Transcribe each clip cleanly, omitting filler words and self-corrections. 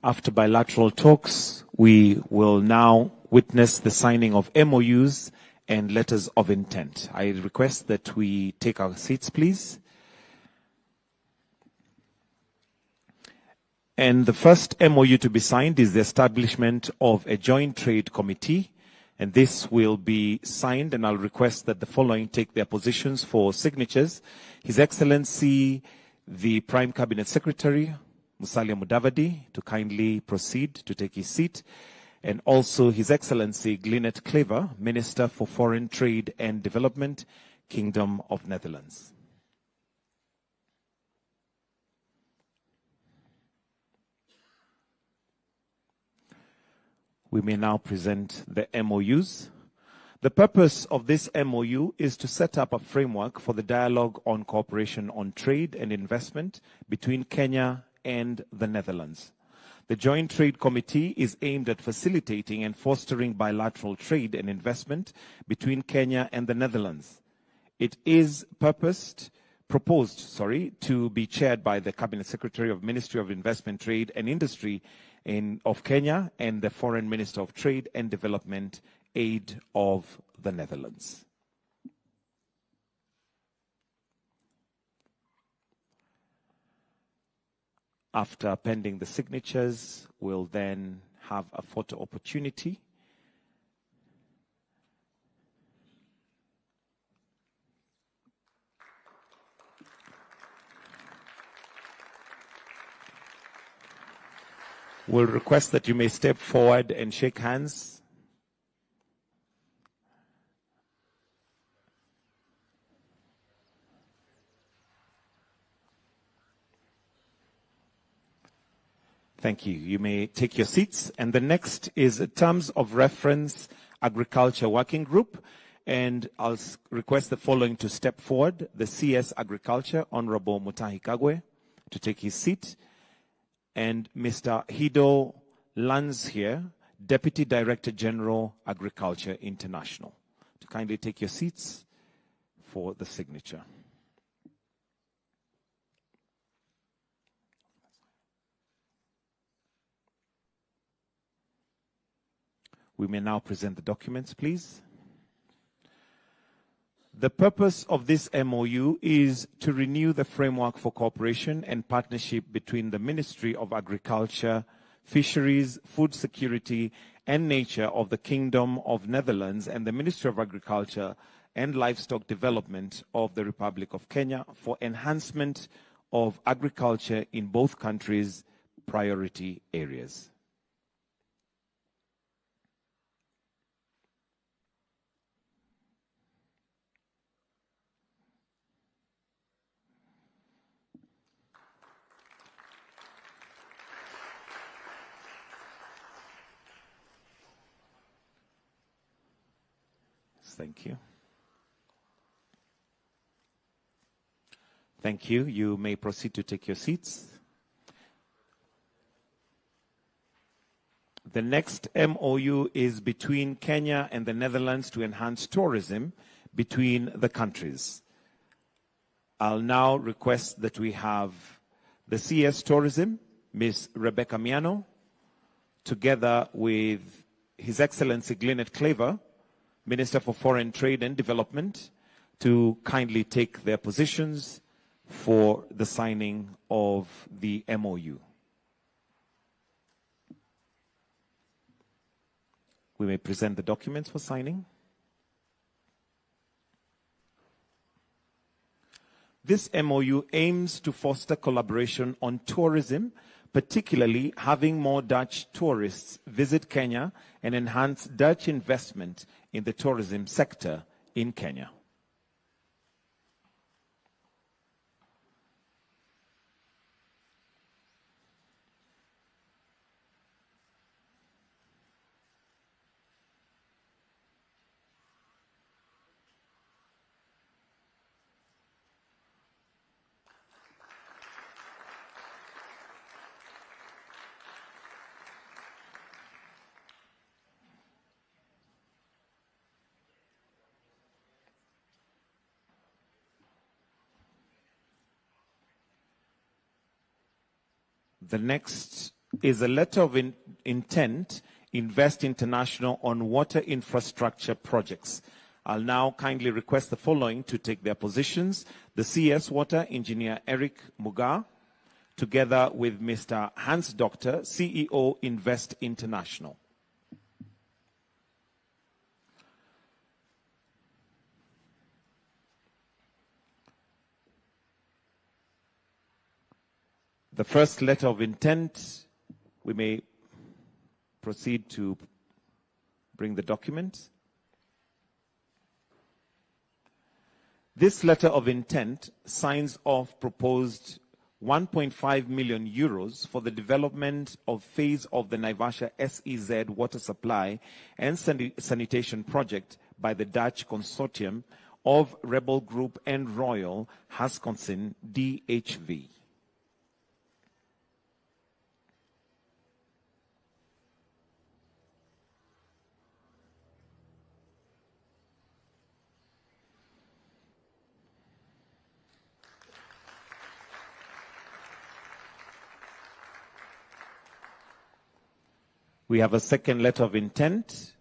After bilateral talks, we will now witness the signing of MOUs and letters of intent. I request that we take our seats, please. And the first MOU to be signed is the establishment of a joint trade committee. And this will be signed, and I'll request that the following take their positions for signatures. His Excellency, the Prime Cabinet Secretary, Musalia Mudavadi, to kindly proceed to take his seat. And also His Excellency Glynet Clever, Minister for Foreign Trade and Development, Kingdom of Netherlands. We may now present the MOUs. The purpose of this MOU is to set up a framework for the dialogue on cooperation on trade and investment between Kenya and the Netherlands. The Joint Trade Committee is aimed at facilitating and fostering bilateral trade and investment between Kenya and the Netherlands. It is proposed to be chaired by the Cabinet Secretary of Ministry of Investment, Trade and Industry of Kenya and the Foreign Minister of Trade and Development Aid of the Netherlands. After pending the signatures, we'll then have a photo opportunity. We'll request that you may step forward and shake hands. Thank you. You may take your seats. And the next is Terms of Reference Agriculture Working Group. And I'll request the following to step forward. The CS Agriculture, Honorable Mutahi Kagwe, to take his seat. And Mr. Hido Lanz here, Deputy Director General, Agriculture International, to kindly take your seats for the signature. We may now present the documents, please. The purpose of this MOU is to renew the framework for cooperation and partnership between the Ministry of Agriculture, Fisheries, Food Security and Nature of the Kingdom of Netherlands and the Ministry of Agriculture and Livestock Development of the Republic of Kenya for enhancement of agriculture in both countries' priority areas. Thank you. Thank you. You may proceed to take your seats. The next MOU is between Kenya and the Netherlands to enhance tourism between the countries. I'll now request that we have the CS Tourism, Ms. Rebecca Miano, together with His Excellency Glynet Clever, Minister for Foreign Trade and Development, to kindly take their positions for the signing of the MOU. We may present the documents for signing. This MOU aims to foster collaboration on tourism, particularly having more Dutch tourists visit Kenya and enhance Dutch investment in the tourism sector in Kenya. The next is a letter of intent, Invest International on water infrastructure projects. I'll now kindly request the following to take their positions. The CS Water Engineer Eric Mugar, together with Mr. Hans Doctor, CEO Invest International. The first letter of intent, we may proceed to bring the document. This letter of intent signs off proposed 1.5 million euros for the development of phase of the Naivasha SEZ water supply and sanitation project by the Dutch consortium of Rebel Group and Royal Wisconsin DHV. We have a second letter of intent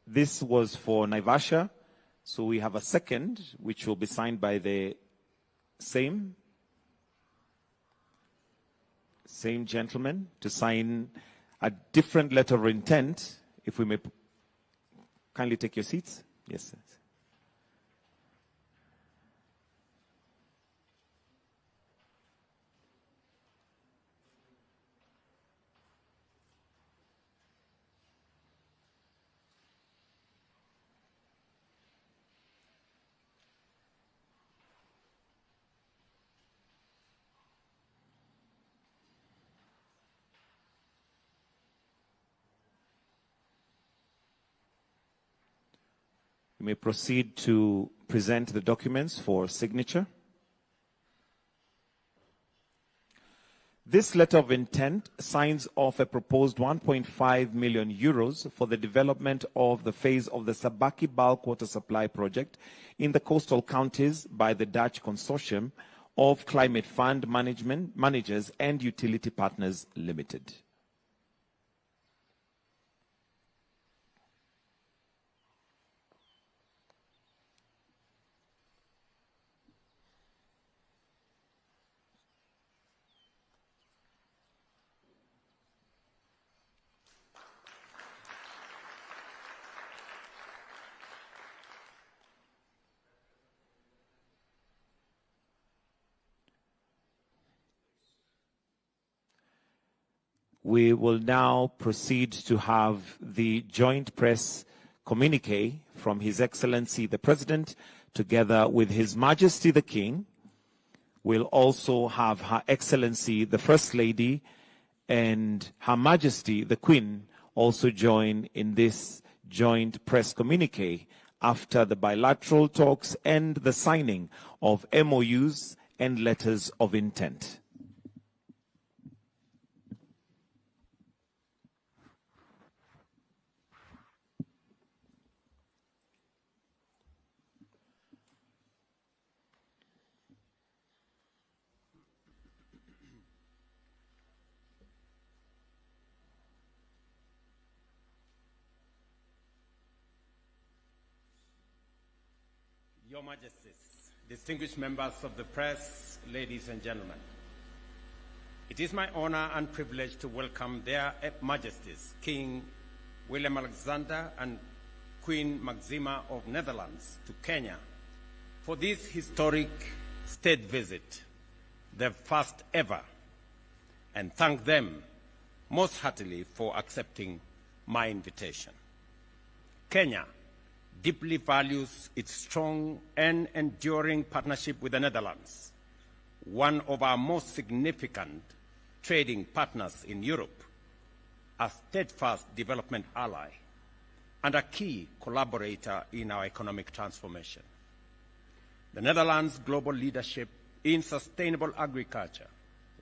this was for Naivasha. So we have a second, which will be signed by the same gentleman to sign a different letter of intent. If we may kindly take your seats. Yes, sir. You may proceed to present the documents for signature. This letter of intent signs off a proposed 1.5 million euros for the development of the phase of the Sabaki bulk water supply project in the coastal counties by the Dutch consortium of Climate Fund Managers and Utility Partners Limited. We will now proceed to have the joint press communique from His Excellency the President, together with His Majesty the King. We'll also have Her Excellency the First Lady and Her Majesty the Queen also join in this joint press communique after the bilateral talks and the signing of MOUs and letters of intent. Your Majesties, distinguished members of the press, ladies and gentlemen, it is my honor and privilege to welcome their Majesties, King Willem-Alexander and Queen Maxima of Netherlands to Kenya for this historic state visit, their first ever, and thank them most heartily for accepting my invitation. Kenya deeply values its strong and enduring partnership with the Netherlands, one of our most significant trading partners in Europe, a steadfast development ally, and a key collaborator in our economic transformation. The Netherlands' global leadership in sustainable agriculture,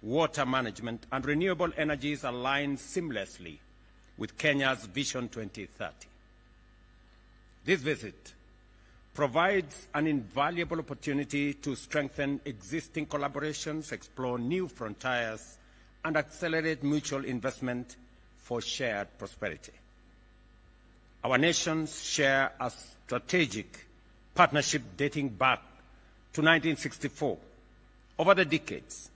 water management, and renewable energies aligns seamlessly with Kenya's Vision 2030. This visit provides an invaluable opportunity to strengthen existing collaborations, explore new frontiers, and accelerate mutual investment for shared prosperity. Our nations share a strategic partnership dating back to 1964. Over the decades,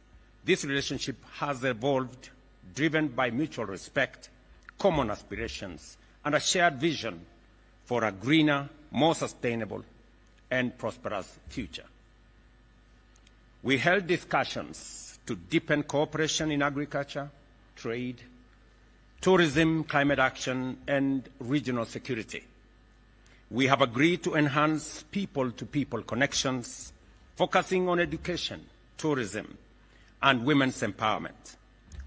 this relationship has evolved, driven by mutual respect, common aspirations, and a shared vision for a greener, more sustainable, and prosperous future. We held discussions to deepen cooperation in agriculture, trade, tourism, climate action, and regional security. We have agreed to enhance people-to-people connections, focusing on education, tourism, and women's empowerment,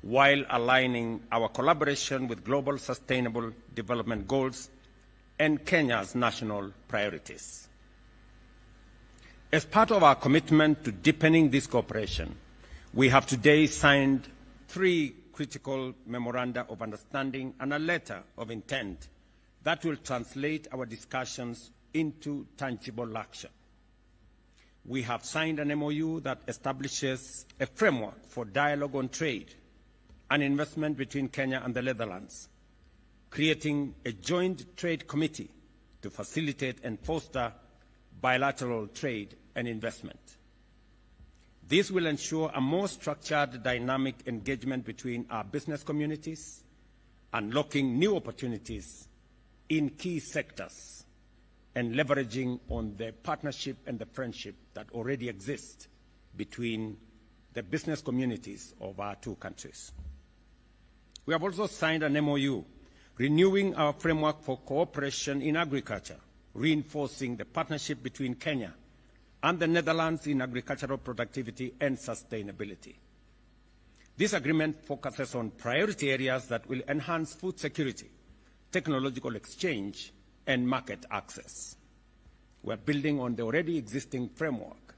while aligning our collaboration with global sustainable development goals and Kenya's national priorities. As part of our commitment to deepening this cooperation, we have today signed 3 critical memoranda of understanding and a letter of intent that will translate our discussions into tangible action. We have signed an MOU that establishes a framework for dialogue on trade and investment between Kenya and the Netherlands, creating a joint trade committee to facilitate and foster bilateral trade and investment. This will ensure a more structured, dynamic engagement between our business communities, unlocking new opportunities in key sectors and leveraging on the partnership and the friendship that already exists between the business communities of our 2 countries. We have also signed an MOU renewing our framework for cooperation in agriculture, reinforcing the partnership between Kenya and the Netherlands in agricultural productivity and sustainability. This agreement focuses on priority areas that will enhance food security, technological exchange, and market access. We are building on the already existing framework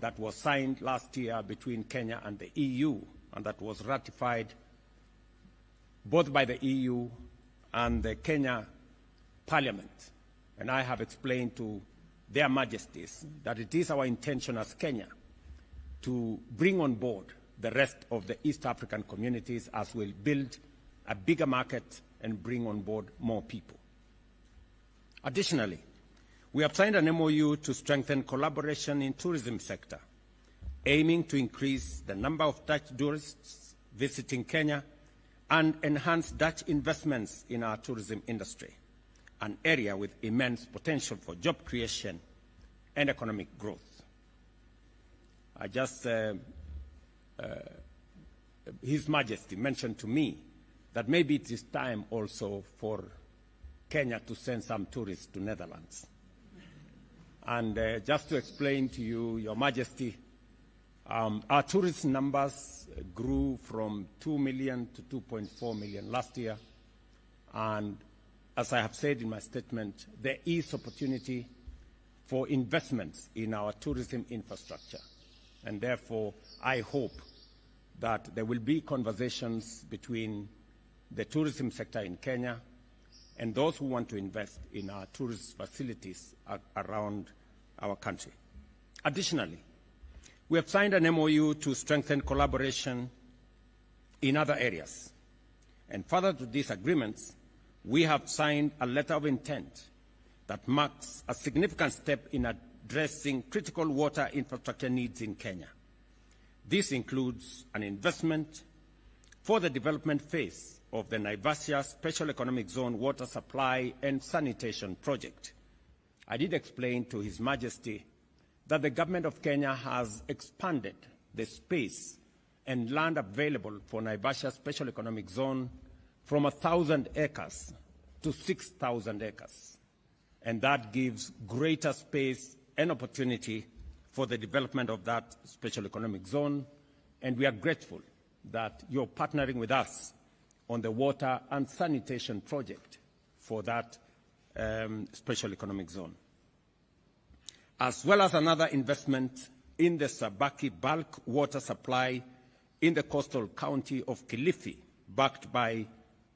that was signed last year between Kenya and the EU, and that was ratified both by the EU and the Kenya Parliament. And I have explained to their Majesties that it is our intention as Kenya to bring on board the rest of the East African communities as we build a bigger market and bring on board more people. Additionally, we have signed an MOU to strengthen collaboration in tourism sector, aiming to increase the number of Dutch tourists visiting Kenya and enhance Dutch investments in our tourism industry, an area with immense potential for job creation and economic growth. His Majesty mentioned to me that maybe it is time also for Kenya to send some tourists to Netherlands. And just to explain to you, Your Majesty, our tourist numbers grew from 2 million to 2.4 million last year. And as I have said in my statement, there is opportunity for investments in our tourism infrastructure. And therefore, I hope that there will be conversations between the tourism sector in Kenya and those who want to invest in our tourist facilities around our country. Additionally, we have signed an MOU to strengthen collaboration in other areas. And further to these agreements, we have signed a letter of intent that marks a significant step in addressing critical water infrastructure needs in Kenya. This includes an investment for the development phase of the Naivasha Special Economic Zone Water Supply and Sanitation Project. I did explain to His Majesty that the government of Kenya has expanded the space and land available for Naivasha Special Economic Zone from 1,000 acres to 6,000 acres. And that gives greater space and opportunity for the development of that Special Economic Zone. And we are grateful that you're partnering with us on the water and sanitation project for that Special Economic Zone, as well as another investment in the Sabaki bulk water supply in the coastal county of Kilifi, backed by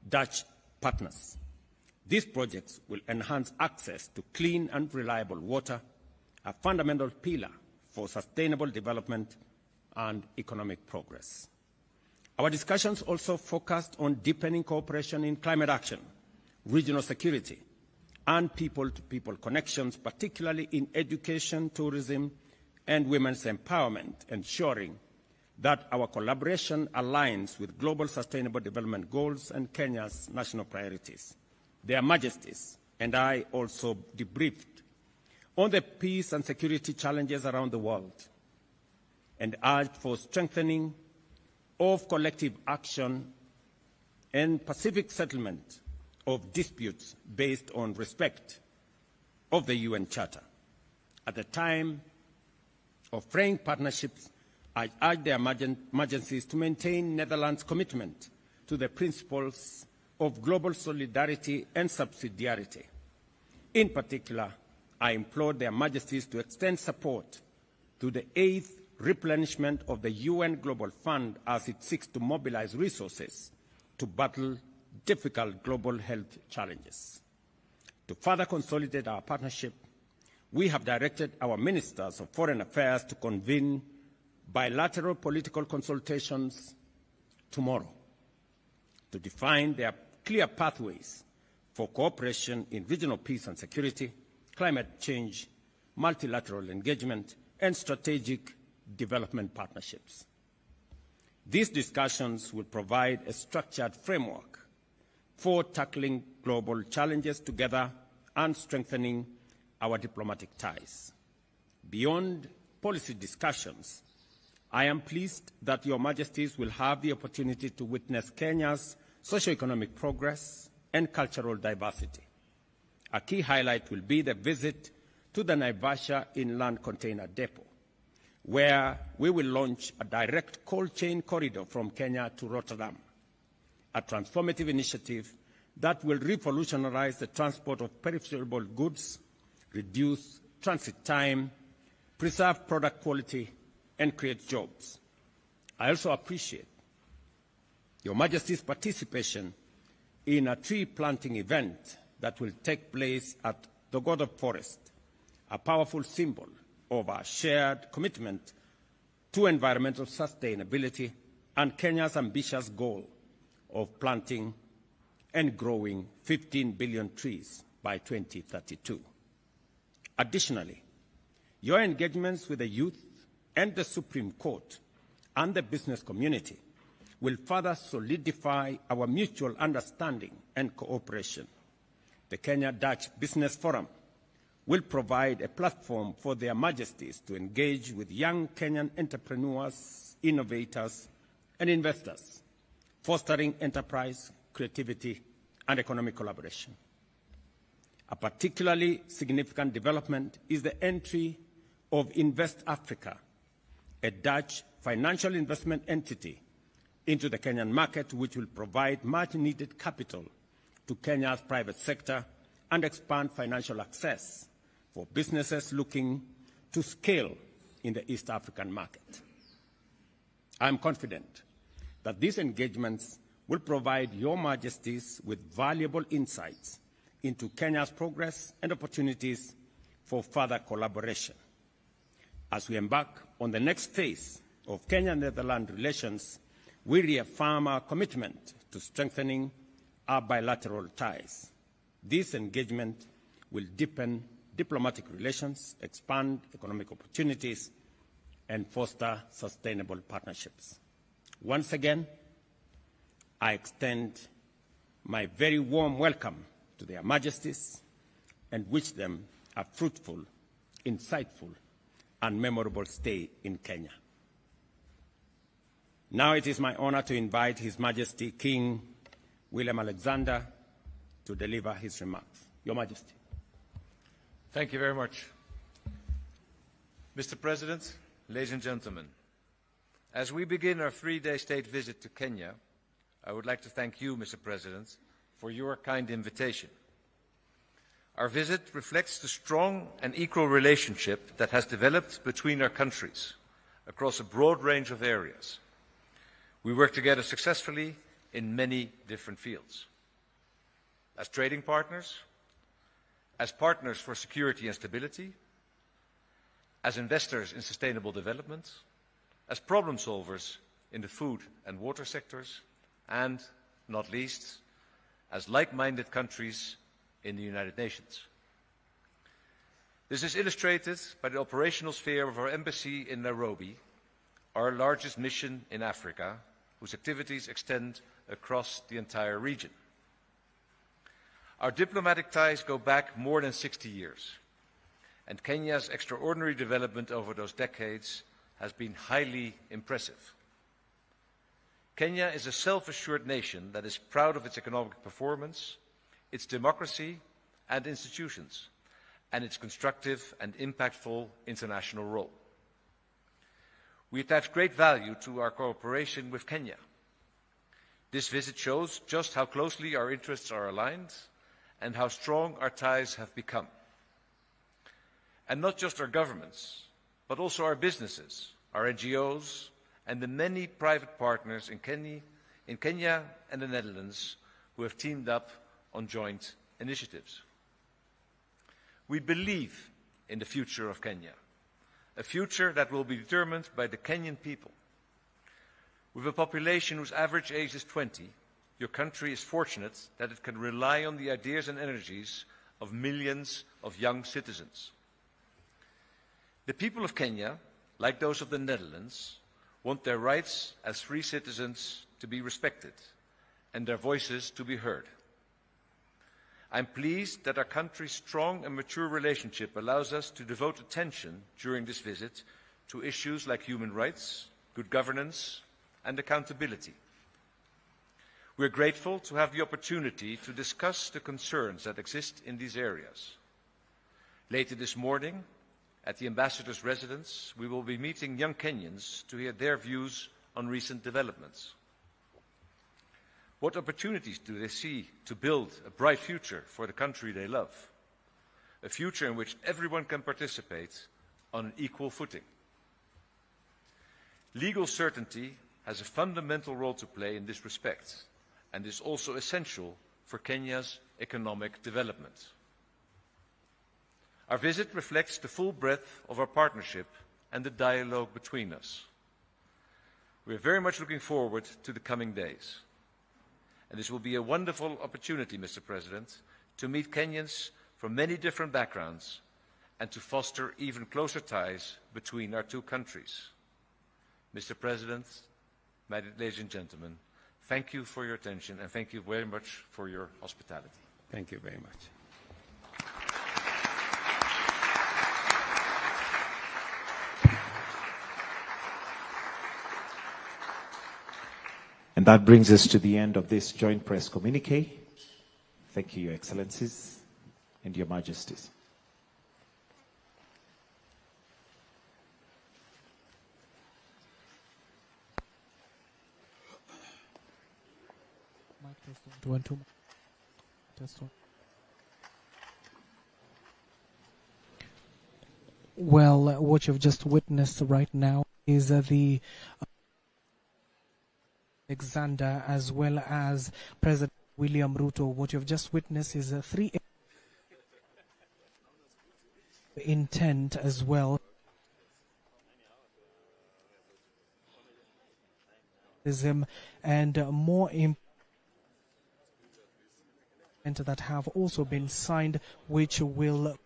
Dutch partners. These projects will enhance access to clean and reliable water, a fundamental pillar for sustainable development and economic progress. Our discussions also focused on deepening cooperation in climate action, regional security, and people-to-people connections, particularly in education, tourism, and women's empowerment, ensuring that our collaboration aligns with global sustainable development goals and Kenya's national priorities. Their Majesties and I also debriefed on the peace and security challenges around the world and urged for strengthening of collective action and pacific settlement of disputes based on respect of the UN Charter. At the time of fraying partnerships, I urge their Majesties to maintain Netherlands' commitment to the principles of global solidarity and subsidiarity. In particular, I implored their Majesties to extend support to the 8th replenishment of the UN Global Fund as it seeks to mobilize resources to battle difficult global health challenges. To further consolidate our partnership, we have directed our Ministers of Foreign Affairs to convene bilateral political consultations tomorrow to define their clear pathways for cooperation in regional peace and security, climate change, multilateral engagement, and strategic development partnerships. These discussions will provide a structured framework for tackling global challenges together and strengthening our diplomatic ties. Beyond policy discussions, I am pleased that Your Majesties will have the opportunity to witness Kenya's socio-economic progress and cultural diversity. A key highlight will be the visit to the Naivasha Inland Container Depot, where we will launch a direct cold chain corridor from Kenya to Rotterdam, a transformative initiative that will revolutionize the transport of perishable goods, reduce transit time, preserve product quality, and create jobs. I also appreciate Your Majesty's participation in a tree planting event that will take place at the Godop Forest, a powerful symbol of our shared commitment to environmental sustainability and Kenya's ambitious goal of planting and growing 15 billion trees by 2032. Additionally, your engagements with the youth and the Supreme Court and the business community will further solidify our mutual understanding and cooperation. The Kenya-Dutch Business Forum will provide a platform for their Majesties to engage with young Kenyan entrepreneurs, innovators, and investors, fostering enterprise, creativity, and economic collaboration. A particularly significant development is the entry of Invest Africa, a Dutch financial investment entity, into the Kenyan market, which will provide much-needed capital to Kenya's private sector and expand financial access for businesses looking to scale in the East African market. I am confident that these engagements will provide Your Majesties with valuable insights into Kenya's progress and opportunities for further collaboration. As we embark on the next phase of Kenya-Netherlands relations, we reaffirm our commitment to strengthening our bilateral ties. This engagement will deepen diplomatic relations, expand economic opportunities, and foster sustainable partnerships. Once again, I extend my very warm welcome to their Majesties and wish them a fruitful, insightful, and memorable stay in Kenya. Now it is my honor to invite His Majesty King Willem-Alexander to deliver his remarks. Your Majesty. Thank you very much. Mr. President, ladies and gentlemen, as we begin our three-day state visit to Kenya, I would like to thank you, Mr. President, for your kind invitation. Our visit reflects the strong and equal relationship that has developed between our countries across a broad range of areas. We work together successfully in many different fields. As trading partners, as partners for security and stability, as investors in sustainable development, as problem solvers in the food and water sectors, and, not least, as like-minded countries in the United Nations. This is illustrated by the operational sphere of our embassy in Nairobi, our largest mission in Africa, whose activities extend across the entire region. Our diplomatic ties go back more than 60 years, and Kenya's extraordinary development over those decades has been highly impressive. Kenya is a self-assured nation that is proud of its economic performance, its democracy and institutions, and its constructive and impactful international role. We attach great value to our cooperation with Kenya. This visit shows just how closely our interests are aligned and how strong our ties have become. And not just our governments, but also our businesses, our NGOs, and the many private partners in Kenya and the Netherlands who have teamed up on joint initiatives. We believe in the future of Kenya, a future that will be determined by the Kenyan people. With a population whose average age is 20, your country is fortunate that it can rely on the ideas and energies of millions of young citizens. The people of Kenya, like those of the Netherlands, want their rights as free citizens to be respected and their voices to be heard. I'm pleased that our country's strong and mature relationship allows us to devote attention during this visit to issues like human rights, good governance, and accountability. We are grateful to have the opportunity to discuss the concerns that exist in these areas. Later this morning, at the Ambassador's residence, we will be meeting young Kenyans to hear their views on recent developments. What opportunities do they see to build a bright future for the country they love? A future in which everyone can participate on an equal footing. Legal certainty has a fundamental role to play in this respect and is also essential for Kenya's economic development. Our visit reflects the full breadth of our partnership and the dialogue between us. We are very much looking forward to the coming days. And this will be a wonderful opportunity, Mr. President, to meet Kenyans from many different backgrounds and to foster even closer ties between our two countries. Mr. President, ladies and gentlemen, thank you for your attention and thank you very much for your hospitality. Thank you very much. And that brings us to the end of this joint press communique. Thank you, Your Excellencies and Your Majesties. Mic test 1, 2. Test 1. Well, what you've just witnessed right now is the Alexander as well as President William Ruto. What you've just witnessed is 3 intent as well. And more important that have also been signed, which will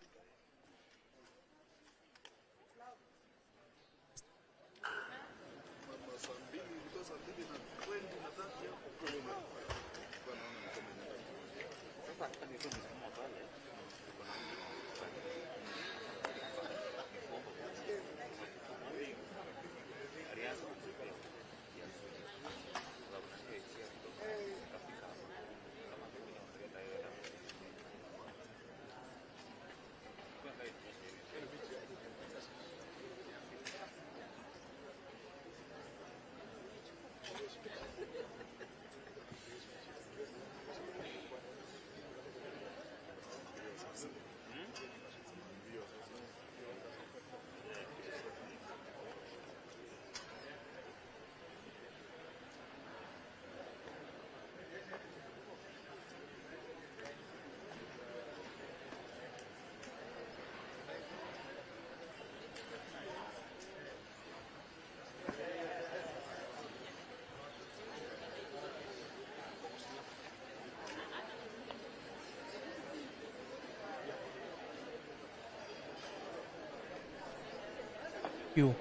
you.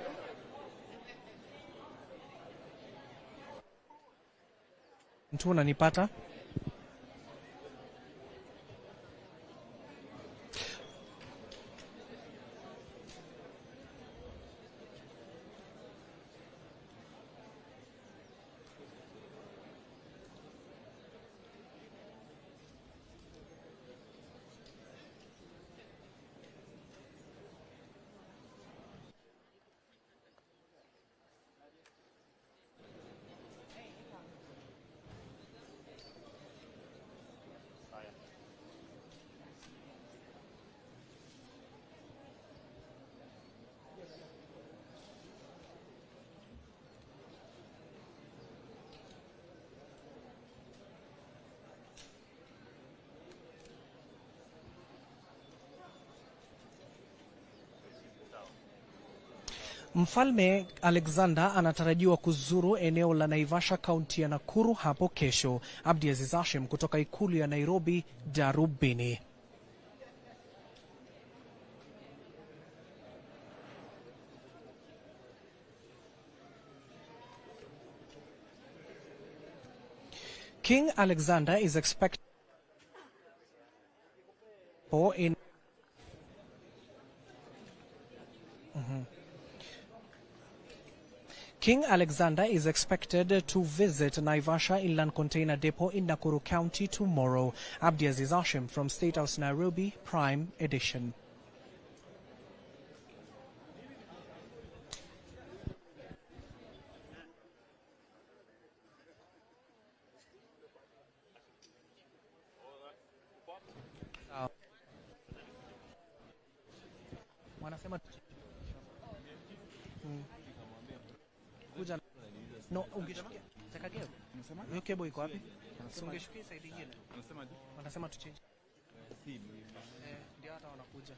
Mtu unanipata? Mfalme Alexander anatarajiwa kuzuru eneo la Naivasha, kaunti ya Nakuru hapo kesho. Abdiaziz Hashim kutoka ikulu ya Nairobi, Darubini. King Alexander is expected in King Alexander is expected to visit Naivasha Inland Container Depot in Nakuru County tomorrow. Abdiaziz Hashim from State House, Nairobi, Prime Edition. Wanasema kuja no ungeshukia takageo unasema hiyo kebo iko wapi? Ungeshukia side nyingine. Wanasema tuchange ndio hata wanakuja.